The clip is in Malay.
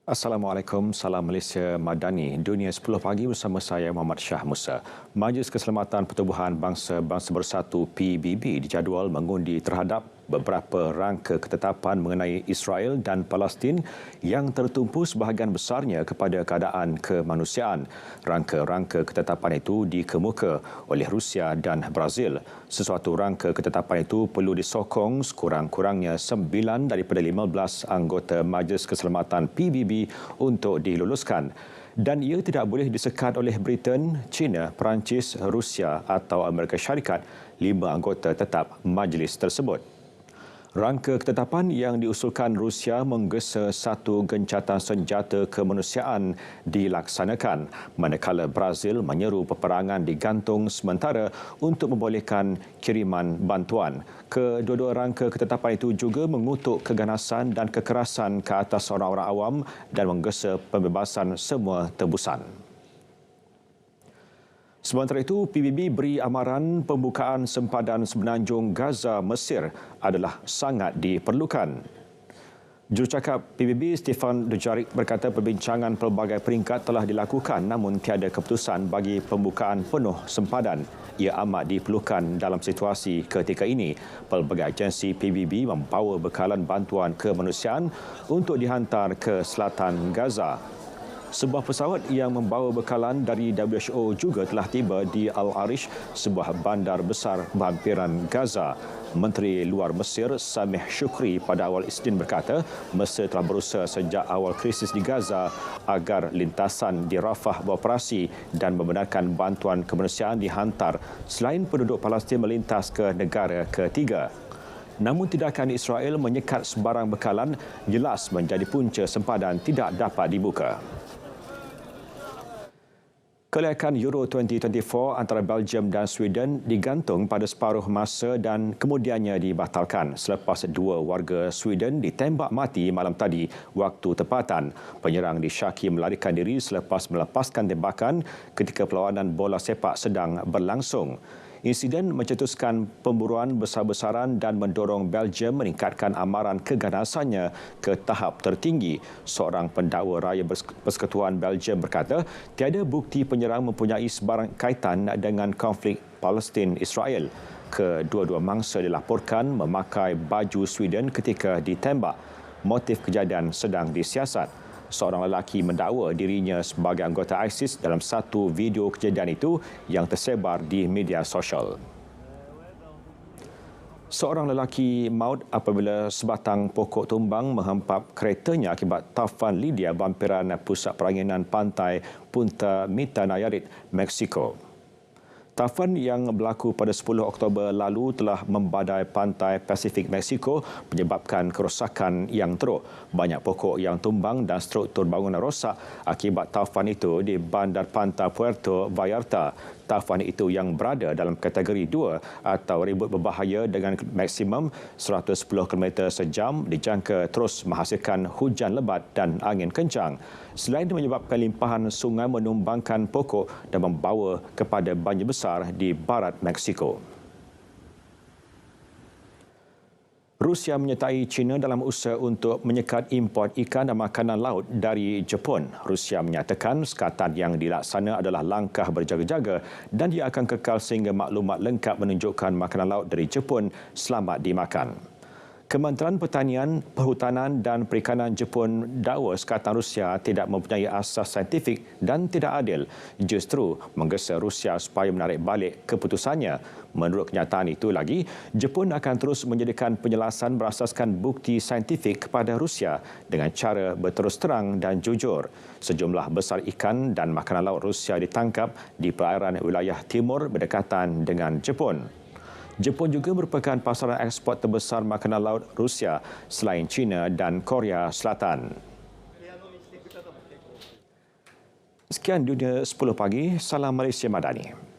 Assalamualaikum, salam Malaysia Madani. Dunia 10 pagi bersama saya Muhammad Shah Musa. Majlis Keselamatan Pertubuhan Bangsa-Bangsa Bersatu PBB dijadual mengundi terhadap beberapa rangka ketetapan mengenai Israel dan Palestin yang tertumpu sebahagian besarnya kepada keadaan kemanusiaan. Rangka-rangka ketetapan itu dikemuka oleh Rusia dan Brazil. Sesuatu rangka ketetapan itu perlu disokong sekurang-kurangnya 9 daripada 15 anggota Majlis Keselamatan PBB untuk diluluskan. Dan ia tidak boleh disekat oleh Britain, China, Perancis, Rusia atau Amerika Syarikat, 5 anggota tetap majlis tersebut. Rangka ketetapan yang diusulkan Rusia menggesa satu gencatan senjata kemanusiaan dilaksanakan, manakala Brazil menyeru peperangan digantung sementara untuk membolehkan kiriman bantuan. Kedua-dua rangka ketetapan itu juga mengutuk keganasan dan kekerasan ke atas orang-orang awam dan menggesa pembebasan semua tebusan. Sementara itu, PBB beri amaran pembukaan sempadan semenanjung Gaza, Mesir adalah sangat diperlukan. Jurucakap PBB Stefan Dujarric berkata perbincangan pelbagai peringkat telah dilakukan namun tiada keputusan bagi pembukaan penuh sempadan. Ia amat diperlukan dalam situasi ketika ini. Pelbagai agensi PBB membawa bekalan bantuan kemanusiaan untuk dihantar ke selatan Gaza. Sebuah pesawat yang membawa bekalan dari WHO juga telah tiba di Al-Arish, sebuah bandar besar berhampiran Gaza. Menteri Luar Mesir Sameh Shukri pada awal Isnin berkata, Mesir telah berusaha sejak awal krisis di Gaza agar lintasan di Rafah beroperasi dan membenarkan bantuan kemanusiaan dihantar selain penduduk Palestin melintas ke negara ketiga. Namun tindakan Israel menyekat sebarang bekalan jelas menjadi punca sempadan tidak dapat dibuka. Kelayakan Euro 2024 antara Belgium dan Sweden digantung pada separuh masa dan kemudiannya dibatalkan selepas dua warga Sweden ditembak mati malam tadi waktu tempatan. Penyerang disyaki melarikan diri selepas melepaskan tembakan ketika perlawanan bola sepak sedang berlangsung. Insiden mencetuskan pemburuan besar-besaran dan mendorong Belgium meningkatkan amaran keganasannya ke tahap tertinggi. Seorang pendakwa raya Persekutuan Belgium berkata, tiada bukti penyerang mempunyai sebarang kaitan dengan konflik Palestin-Israel. Kedua-dua mangsa dilaporkan memakai baju Sweden ketika ditembak. Motif kejadian sedang disiasat. Seorang lelaki mendakwa dirinya sebagai anggota ISIS dalam satu video kejadian itu yang tersebar di media sosial. Seorang lelaki maut apabila sebatang pokok tumbang menghempap keretanya akibat taufan Lidia berhampiran pusat peranginan pantai Punta Mita Nayarit, Mexico. Taufan yang berlaku pada 10 Oktober lalu telah membadai pantai Pasifik Mexico menyebabkan kerosakan yang teruk. Banyak pokok yang tumbang dan struktur bangunan rosak akibat taufan itu di bandar pantai Puerto Vallarta. Taufan itu yang berada dalam kategori 2 atau ribut berbahaya dengan maksimum 110 km sejam dijangka terus menghasilkan hujan lebat dan angin kencang. Selain menyebabkan limpahan sungai menumbangkan pokok dan membawa kepada banjir besar di barat Mexico. Rusia menyertai China dalam usaha untuk menyekat import ikan dan makanan laut dari Jepun. Rusia menyatakan sekatan yang dilaksana adalah langkah berjaga-jaga dan dia akan kekal sehingga maklumat lengkap menunjukkan makanan laut dari Jepun selamat dimakan. Kementerian Pertanian, Perhutanan dan Perikanan Jepun dakwa sekatan Rusia tidak mempunyai asas saintifik dan tidak adil, justru menggesa Rusia supaya menarik balik keputusannya. Menurut kenyataan itu lagi, Jepun akan terus menyediakan penjelasan berasaskan bukti saintifik kepada Rusia dengan cara berterus terang dan jujur. Sejumlah besar ikan dan makanan laut Rusia ditangkap di perairan wilayah timur berdekatan dengan Jepun. Jepun juga merupakan pasaran ekspor terbesar makanan laut Rusia selain China dan Korea Selatan. Sekian Dunia 10 pagi, salam Malaysia Madani.